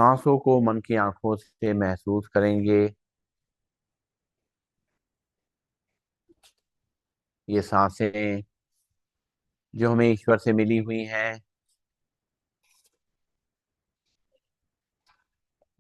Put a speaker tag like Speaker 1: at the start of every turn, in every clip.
Speaker 1: सांसों को मन की आंखों से महसूस करेंगे। ये सांसें जो हमें ईश्वर से मिली हुई हैं,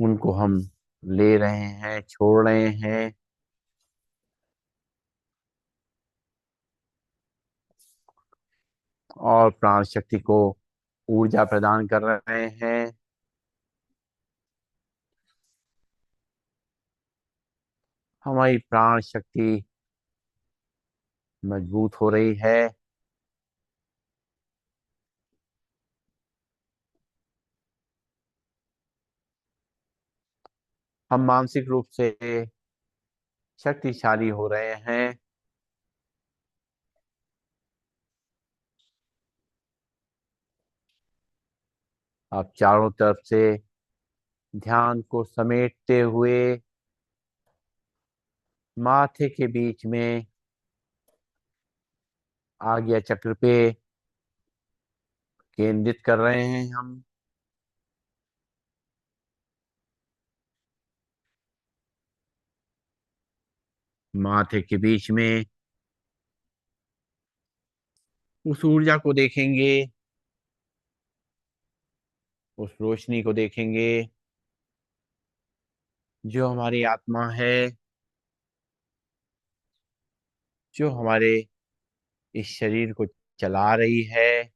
Speaker 1: उनको हम ले रहे हैं, छोड़ रहे हैं, और प्राण शक्ति को ऊर्जा प्रदान कर रहे हैं। हमारी प्राण शक्ति मजबूत हो रही है। हम मानसिक रूप से शक्तिशाली हो रहे हैं। आप चारों तरफ से ध्यान को समेटते हुए माथे के बीच में आज्ञा चक्र पे केंद्रित कर रहे हैं। हम माथे के बीच में उस ऊर्जा को देखेंगे, उस रोशनी को देखेंगे जो हमारी आत्मा है, जो हमारे इस शरीर को चला रही है।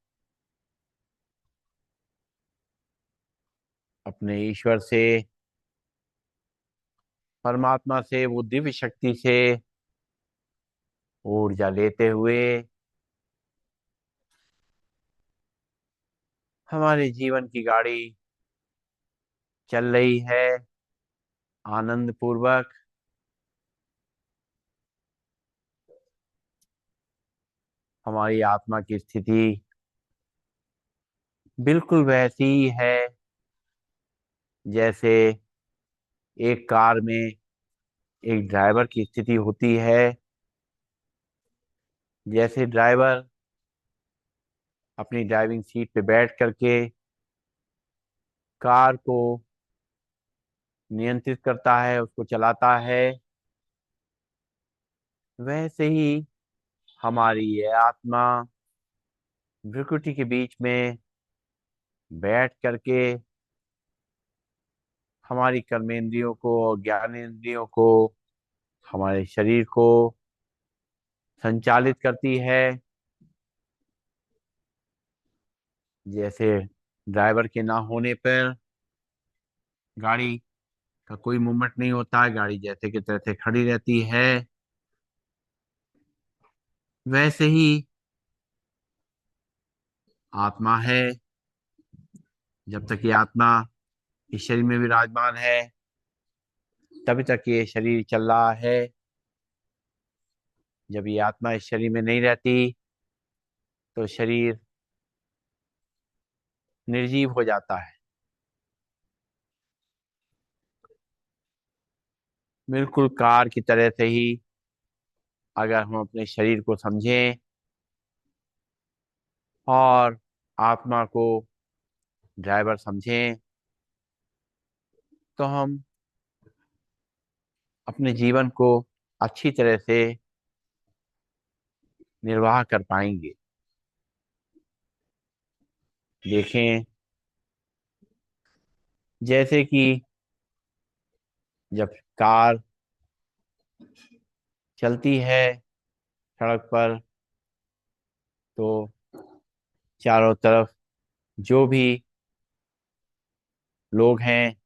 Speaker 1: अपने ईश्वर से, परमात्मा से, वो दिव्य शक्ति से ऊर्जा लेते हुए हमारे जीवन की गाड़ी चल रही है आनंद पूर्वक। हमारी आत्मा की स्थिति बिल्कुल वैसी ही है जैसे एक कार में एक ड्राइवर की स्थिति होती है। जैसे ड्राइवर अपनी ड्राइविंग सीट पे बैठ करके कार को नियंत्रित करता है, उसको चलाता है, वैसे ही हमारी ये आत्मा प्रकृति के बीच में बैठ करके हमारी कर्मेंद्रियों को और ज्ञानेंद्रियों को, हमारे शरीर को संचालित करती है। जैसे ड्राइवर के ना होने पर गाड़ी का कोई मूवमेंट नहीं होता है, गाड़ी जैसे की तैसे खड़ी रहती है, वैसे ही आत्मा है। जब तक ये आत्मा इस शरीर में विराजमान है, तभी तक ये शरीर चल रहा है। जब ये आत्मा इस शरीर में नहीं रहती तो शरीर निर्जीव हो जाता है। बिल्कुल कार की तरह से ही अगर हम अपने शरीर को समझें और आत्मा को ड्राइवर समझें, तो हम अपने जीवन को अच्छी तरह से निर्वाह कर पाएंगे। देखें, जैसे कि जब कार चलती है सड़क पर, तो चारों तरफ जो भी लोग हैं,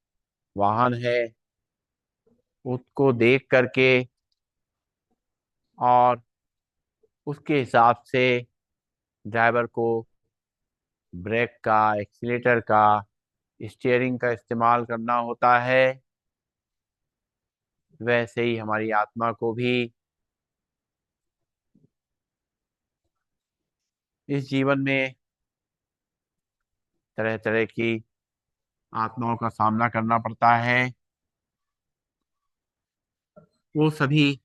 Speaker 1: वाहन है, उसको देख करके और उसके हिसाब से ड्राइवर को ब्रेक का, एक्सीलेटर का, स्टीयरिंग का इस्तेमाल करना होता है। वैसे ही हमारी आत्मा को भी इस जीवन में तरह तरह की आत्माओं का सामना करना पड़ता है। वो सभी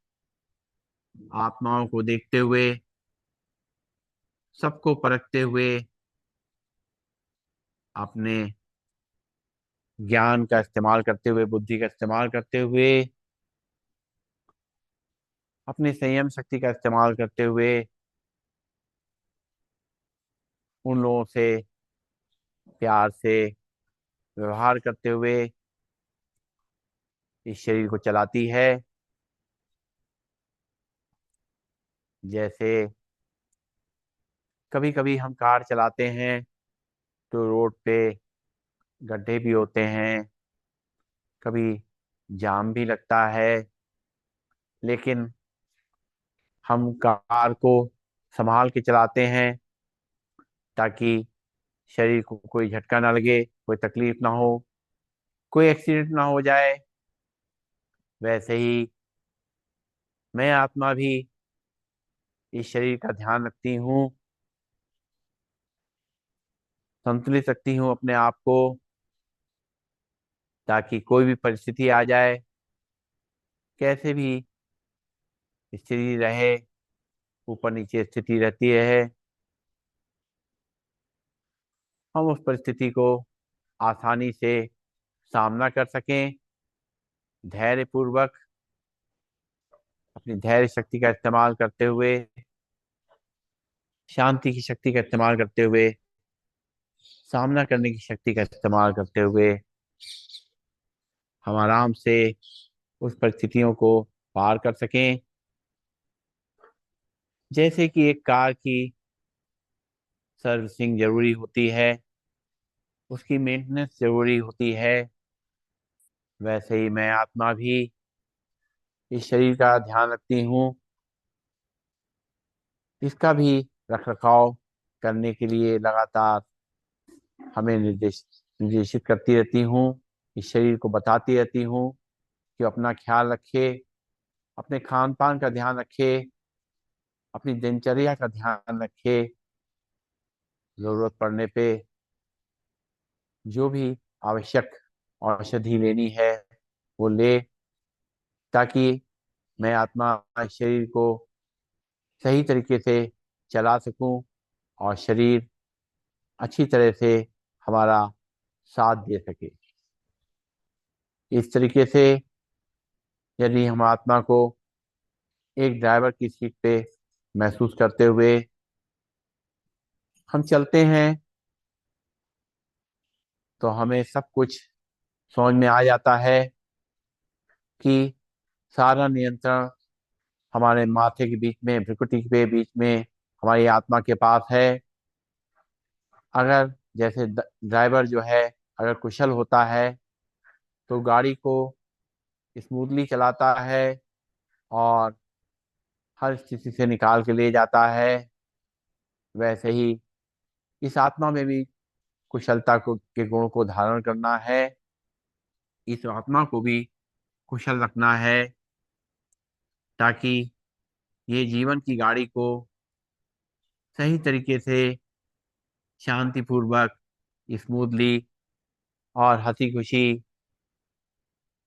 Speaker 1: आत्माओं को देखते हुए, सबको परखते हुए अपने ज्ञान का इस्तेमाल करते हुए, बुद्धि का इस्तेमाल करते हुए, अपनी संयम शक्ति का इस्तेमाल करते हुए, उन लोगों से प्यार से व्यवहार करते हुए इस शरीर को चलाती है। जैसे कभी कभी हम कार चलाते हैं तो रोड पे गड्ढे भी होते हैं, कभी जाम भी लगता है, लेकिन हम कार को संभाल के चलाते हैं ताकि शरीर को कोई झटका ना लगे, कोई तकलीफ ना हो, कोई एक्सीडेंट ना हो जाए। वैसे ही मैं आत्मा भी इस शरीर का ध्यान रखती हूँ, संतुलित रखती हूँ अपने आप को, ताकि कोई भी परिस्थिति आ जाए, कैसे भी स्थिति रहे, ऊपर नीचे स्थिति रहती है, हम उस परिस्थिति को आसानी से सामना कर सकें। धैर्य पूर्वक अपनी धैर्य शक्ति का इस्तेमाल करते हुए, शांति की शक्ति का इस्तेमाल करते हुए, सामना करने की शक्ति का इस्तेमाल करते हुए हम आराम से उस परिस्थितियों को पार कर सकें। जैसे कि एक कार की सर्विसिंग जरूरी होती है, उसकी मेंटेनेंस जरूरी होती है, वैसे ही मैं आत्मा भी इस शरीर का ध्यान रखती हूँ, इसका भी रख रखाव करने के लिए लगातार हमें निर्देशित करती रहती हूँ, इस शरीर को बताती रहती हूँ कि अपना ख्याल रखे, अपने खान पान का ध्यान रखे, अपनी दिनचर्या का ध्यान रखे, जरूरत पड़ने पे जो भी आवश्यक औषधि लेनी है वो ले, ताकि मैं आत्मा इस शरीर को सही तरीके से चला सकूं और शरीर अच्छी तरह से हमारा साथ दे सके। इस तरीके से यदि हम आत्मा को एक ड्राइवर की सीट पे महसूस करते हुए हम चलते हैं तो हमें सब कुछ समझ में आ जाता है कि सारा नियंत्रण हमारे माथे के बीच में, भ्रुकुटी के बीच में हमारी आत्मा के पास है। अगर जैसे ड्राइवर जो है अगर कुशल होता है तो गाड़ी को स्मूथली चलाता है और हर स्थिति से निकाल के ले जाता है, वैसे ही इस आत्मा में भी कुशलता को के गुण को धारण करना है, इस आत्मा को भी कुशल रखना है, ताकि ये जीवन की गाड़ी को सही तरीके से शांतिपूर्वक, स्मूथली और हंसी खुशी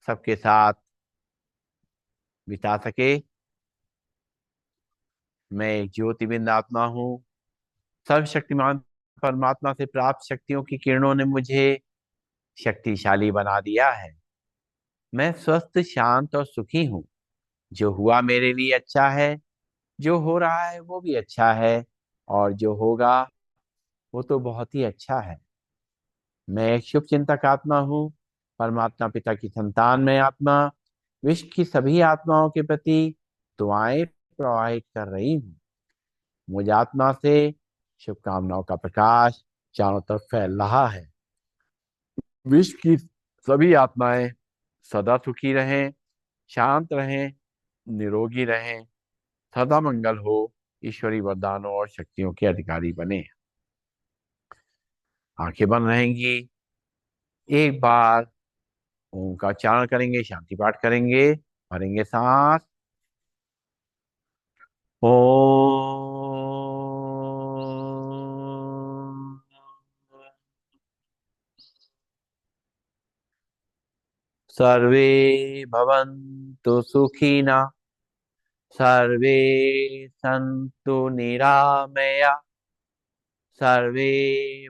Speaker 1: सबके साथ बिता सके। मैं एक ज्योतिबिंद आत्मा हूँ। सर्वशक्तिमान परमात्मा से प्राप्त शक्तियों की किरणों ने मुझे शक्तिशाली बना दिया है। मैं स्वस्थ, शांत और सुखी हूँ। जो हुआ मेरे लिए अच्छा है, जो हो रहा है वो भी अच्छा है, और जो होगा वो तो बहुत ही अच्छा है। मैं एक शुभ चिंतक आत्मा हूँ, परमात्मा पिता की संतान में आत्मा, विश्व की सभी आत्माओं के प्रति दुआएं प्रवाहित कर रही हूँ। मुझ आत्मा से शुभकामनाओं का प्रकाश चारों तरफ फैल रहा है। विश्व की सभी आत्माएं सदा सुखी रहें, शांत रहें, निरोगी रहें, सदा मंगल हो, ईश्वरी वरदानों और शक्तियों के अधिकारी बने। आंखें बंद रहेंगी। एक बार ओम का उच्चारण करेंगे, शांति पाठ करेंगे, भरेंगे सांस। ओम। सर्वे भवन्तु सुखिनः, सर्वे सन्तु निरामया, सर्वे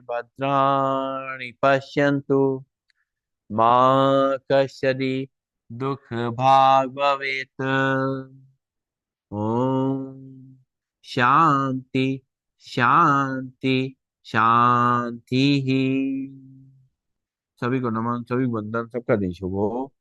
Speaker 1: भद्राणि पश्यन्तु, माँ कश्चिदि दुख भाग भवेत। ओम शांति शांति शांति ही। सभी को नमन, सभी को वंदन, सबका दिन शुभ हो।